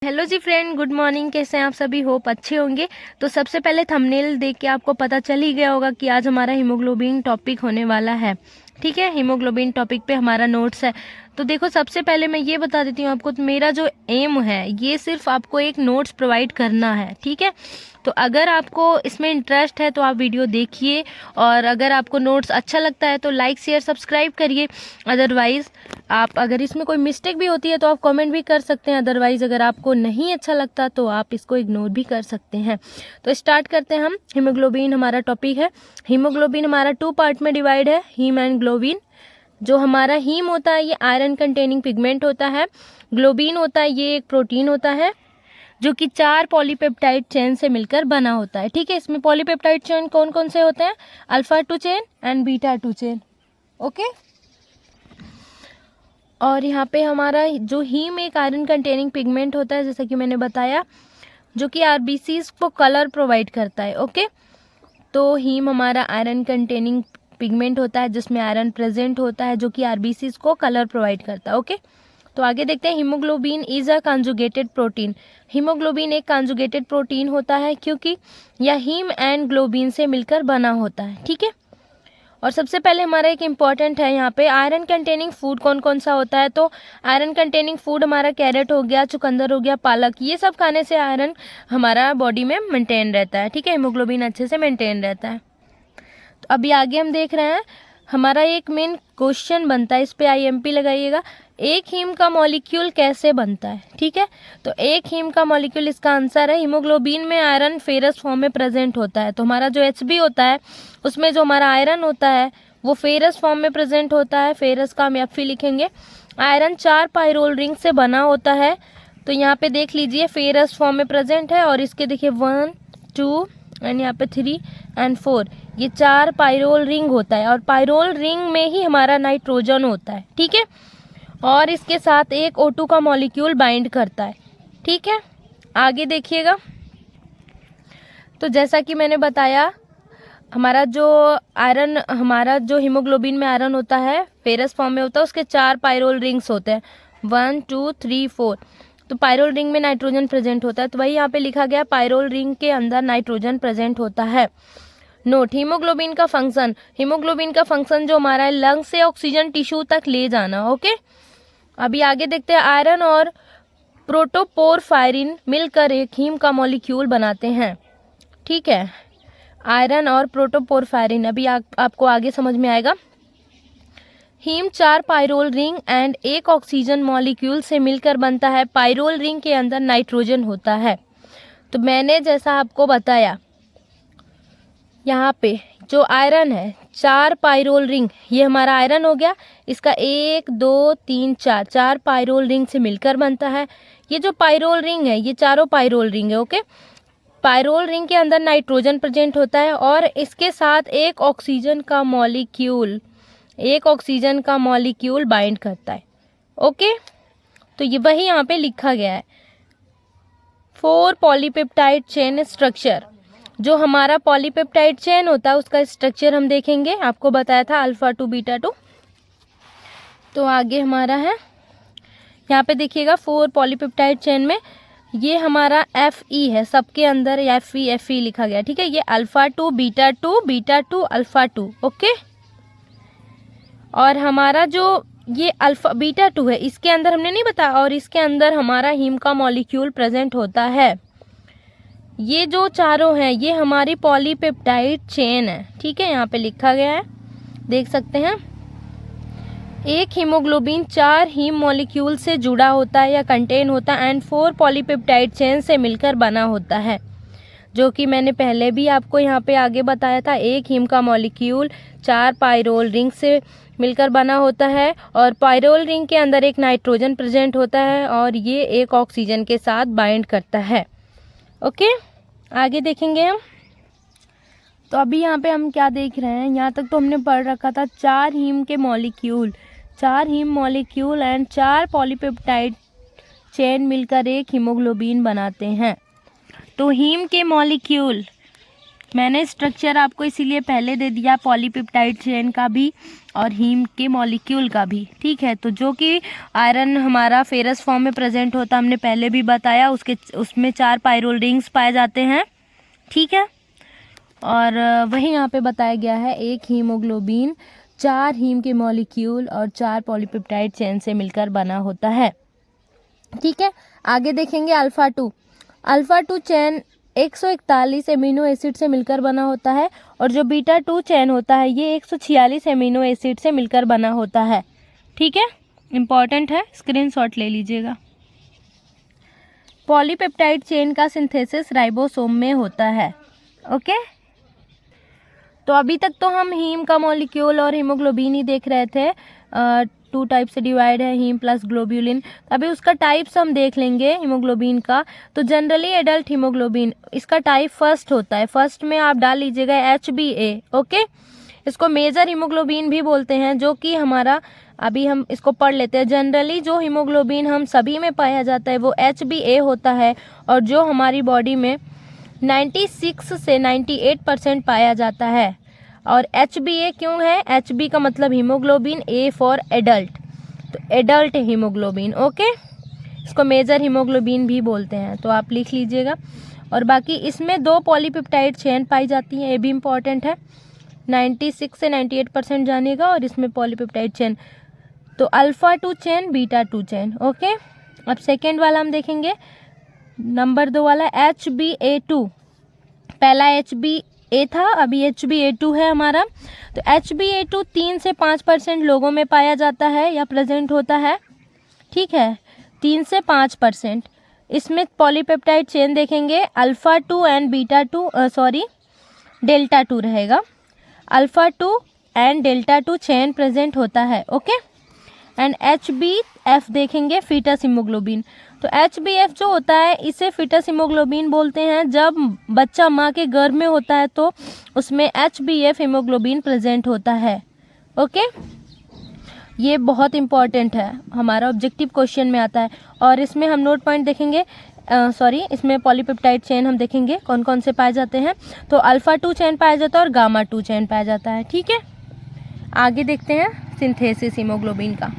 Hello जी friend, good morning. कैसे हैं आप सभी? होप अच्छे होंगे। तो सबसे पहले थंबनेल देख के आपको पता चल ही गया होगा कि आज हमारा हीमोग्लोबिन टॉपिक होने वाला है। ठीक है, हीमोग्लोबिन टॉपिक पे हमारा नोट्स है। तो देखो, सबसे पहले मैं ये बता देती हूँ आपको, तो मेरा जो एम है ये सिर्फ आपको एक नोट्स प्रोवाइड करना है। ठीक है, तो अगर आपको इसमें इंटरेस्ट है तो आप वीडियो देखिए, और अगर आपको नोट्स अच्छा लगता है तो लाइक शेयर सब्सक्राइब करिए। अदरवाइज़ आप, अगर इसमें कोई मिस्टेक भी होती है तो आप कमेंट भी कर सकते हैं। अदरवाइज़ अगर आपको नहीं अच्छा लगता तो आप इसको इग्नोर भी कर सकते हैं। तो स्टार्ट करते हैं हम। हीमोग्लोबिन हमारा टॉपिक है। हीमोग्लोबिन हमारा 2 पार्ट में डिवाइड है, हीम एंड ग्लोबिन। जो हमारा हीम होता है ये आयरन कंटेनिंग पिगमेंट होता है। ग्लोबिन होता है ये एक प्रोटीन होता है जो कि 4 पॉलीपेप्टाइड चेन से मिलकर बना होता है। ठीक है, इसमें पॉलीपेप्टाइड चेन कौन कौन से होते हैं? Alpha 2 chain and beta 2 chain. Okay, और यहाँ पे हमारा जो हीम एक आयरन कंटेनिंग पिगमेंट होता है, जैसा कि मैंने बताया, जो कि आरबीसीज को कलर प्रोवाइड करता है। ओके, तो हीम हमारा आयरन कंटेनिंग पिगमेंट होता है जिसमें आयरन प्रेजेंट होता है, जो कि आरबीसीज को कलर प्रोवाइड करता है। ओके, तो आगे देखते हैं। Haemoglobin is a conjugated protein. Haemoglobin एक कंजुगेटेड प्रोटीन होता है क्योंकि यह हीम एंड ग्लोबिन से मिलकर बना होता है। ठीक है, और सबसे पहले हमारा एक इम्पॉर्टेंट है यहाँ पे, आयरन कंटेनिंग फूड कौन कौन सा होता है। तो आयरन कंटेनिंग फूड हमारा कैरेट हो गया, चुकंदर हो गया, पालक, ये सब खाने से आयरन हमारा बॉडी में मेंटेन रहता है। ठीक है, हीमोग्लोबिन अच्छे से मेंटेन रहता है। तो अभी आगे हम देख रहे हैं, हमारा एक मेन क्वेश्चन बनता है, इस पे आईएमपी लगाइएगा। एक हीम का मॉलिक्यूल कैसे बनता है? ठीक है, तो एक हीम का मॉलिक्यूल, इसका आंसर है हीमोग्लोबिन में आयरन फेरस फॉर्म में प्रेजेंट होता है। तो हमारा जो Hb होता है उसमें जो हमारा आयरन होता है वो फेरस फॉर्म में प्रेजेंट होता है। फेरस का हम Fe लिखेंगे। आयरन 4 पाइरोल रिंग से बना होता है। तो यहाँ पे देख लीजिए, फेरस फॉर्म में प्रेजेंट है, और इसके देखिए 1 2 एंड यहाँ पे 3 एंड 4, ये 4 पाइरोल रिंग होता है, और पाइरोल रिंग में ही हमारा नाइट्रोजन होता है। ठीक है, और इसके साथ एक O2 का मॉलिक्यूल बाइंड करता है। ठीक है, आगे देखिएगा। तो जैसा कि मैंने बताया, हमारा जो हीमोग्लोबिन में आयरन होता है फेरस फॉर्म में होता है, उसके 4 पाइरोल रिंग्स होते हैं, 1 2 3 4। तो पाइरोल रिंग में नाइट्रोजन प्रेजेंट होता है, तो वही यहाँ पे लिखा गया, पाइरोल रिंग के अंदर नाइट्रोजन प्रेजेंट होता है। नोट, हीमोग्लोबिन का फंक्शन, हीमोग्लोबिन का फंक्शन जो हमारा है, लंग से ऑक्सीजन टिश्यू तक ले जाना। ओके, अभी आगे देखते हैं। आयरन और प्रोटोपोरफायरिन मिलकर एक हीम का मॉलिक्यूल बनाते हैं। ठीक है, आयरन और प्रोटोपोरफायरिन, अभी आपको आगे समझ में आएगा। हीम 4 पाइरोल रिंग एंड एक ऑक्सीजन मॉलिक्यूल से मिलकर बनता है। पाइरोल रिंग के अंदर नाइट्रोजन होता है। तो मैंने जैसा आपको बताया, यहाँ पे जो आयरन है 4 पाइरोल रिंग, ये हमारा आयरन हो गया, इसका 1 2 3 4 पाइरोल रिंग से मिलकर बनता है। ये जो पाइरोल रिंग है ये चारों पाइरोल रिंग है। ओके, पाइरोल रिंग के अंदर नाइट्रोजन प्रेजेंट होता है, और इसके साथ एक ऑक्सीजन का मॉलिक्यूल बाइंड करता है। ओके, तो ये वही यहाँ पे लिखा गया है, 4 पॉलीपेप्टाइड चेन स्ट्रक्चर। जो हमारा पॉलीपेप्टाइड चेन होता है उसका स्ट्रक्चर हम देखेंगे, आपको बताया था अल्फा 2 बीटा 2। तो आगे हमारा है, यहाँ पे देखिएगा 4 पॉलीपेप्टाइड चेन में ये हमारा Fe है, सबके अंदर Fe लिखा गया। ठीक है, ये alpha 2 beta 2 beta 2 alpha 2। Okay, और हमारा जो ये अल्फा बीटा 2 है, इसके अंदर हमने नहीं बताया, और इसके अंदर हमारा हीम का मॉलिक्यूल प्रेजेंट होता है। ये जो चारों हैं ये हमारी पॉलीपेप्टाइड चेन है। ठीक है, यहाँ पे लिखा गया है, देख सकते हैं। एक हीमोग्लोबिन 4 हीम मॉलिक्यूल से जुड़ा होता है या कंटेन होता है, एंड 4 पॉलीपेप्टाइड चेन से मिलकर बना होता है, जो कि मैंने पहले भी आपको यहाँ पे आगे बताया था। एक हीम का मॉलिक्यूल 4 पाइरोल रिंग से मिलकर बना होता है, और पाइरोल रिंग के अंदर एक नाइट्रोजन प्रेजेंट होता है, और ये एक ऑक्सीजन के साथ बाइंड करता है। ओके, आगे देखेंगे हम। तो अभी यहाँ पे हम क्या देख रहे हैं, यहाँ तक तो हमने पढ़ रखा था 4 heme molecule and 4 polypeptide chain मिलकर एक हीमोग्लोबिन बनाते हैं। तो हीम के मॉलिक्यूल मैंने स्ट्रक्चर आपको इसीलिए पहले दे दिया, पॉलीपेप्टाइड चेन का भी और हीम के मॉलिक्यूल का भी, ठीक है। तो जो कि आयरन हमारा फेरस फॉर्म में प्रेजेंट होता हमने पहले भी बताया, उसमें 4 पायरोल रिंग्स पाए जाते हैं, ठीक है। और वही यहाँ पे बताया गया है, एक हीमोग्लोबिन 4 हीम के मॉलिक्यूल और 4 पॉलीपेप्टाइड चेन से मिलकर बना होता है, ठीक है। आगे देखेंगे अल्फा 2 चेन 141 एमिनो एसिड से मिलकर बना होता है और जो बीटा 2 चेन होता है ये 146 एमिनो एसिड से मिलकर बना होता है, ठीक है। इम्पॉर्टेंट है, स्क्रीनशॉट ले लीजिएगा। पॉलीपेप्टाइड चेन का सिंथेसिस राइबोसोम में होता है, ओके। तो अभी तक तो हम हीम का मॉलिक्यूल और हीमोग्लोबिन ही देख रहे थे, 2 टाइप से डिवाइड है, हीम प्लस ग्लोब्यूलिन। अभी उसका टाइप्स हम देख लेंगे हीमोग्लोबिन का। तो जनरली एडल्ट हीमोग्लोबिन, इसका टाइप फर्स्ट होता है, फर्स्ट में आप डाल लीजिएगा HbA, ओके। इसको मेजर हीमोग्लोबिन भी बोलते हैं, जो कि हमारा, अभी हम इसको पढ़ लेते हैं। जनरली जो हीमोग्लोबिन हम सभी में पाया जाता है वो HbA होता है और जो हमारी बॉडी में 96 से 98% पाया जाता है। और HbA क्यों है? HB का मतलब हीमोग्लोबिन, A फॉर एडल्ट, तो एडल्ट हीमोग्लोबिन, ओके। इसको मेजर हीमोग्लोबिन भी बोलते हैं, तो आप लिख लीजिएगा। और बाकी इसमें 2 पॉलीपेप्टाइड चेन पाई जाती हैं, ये भी इम्पॉर्टेंट है, 96 से 98% जानेगा। और इसमें पॉलीपेप्टाइड चेन, तो alpha 2 chain, beta 2 chain, okay. अब सेकेंड वाला हम देखेंगे, नंबर 2 वाला HbA2। पहला HbA था, अभी HbA2 है हमारा। तो HbA2 3 से 5% लोगों में पाया जाता है या प्रेजेंट होता है, ठीक है, 3 से 5%। इसमें पॉलीपेप्टाइड चेन देखेंगे, अल्फा 2 एंड बीटा 2, डेल्टा 2 रहेगा। Alpha 2 and delta 2 chain present होता है, ओके। एंड HbF देखेंगे, फीटस हीमोग्लोबिन। तो HbF जो होता है इसे फीटस हीमोग्लोबिन बोलते हैं। जब बच्चा माँ के गर्भ में होता है तो उसमें HbF हीमोग्लोबिन प्रेजेंट होता है, ओके। ये बहुत इंपॉर्टेंट है, हमारा ऑब्जेक्टिव क्वेश्चन में आता है। और इसमें हम नोट पॉइंट देखेंगे, इसमें पॉलीपेप्टाइड चेन हम देखेंगे कौन कौन से पाए जाते हैं। तो अल्फा 2 चेन पाया जाता है और गामा 2 चेन पाया जाता है, ठीक है। आगे देखते हैं सिंथेसिस हीमोग्लोबिन का।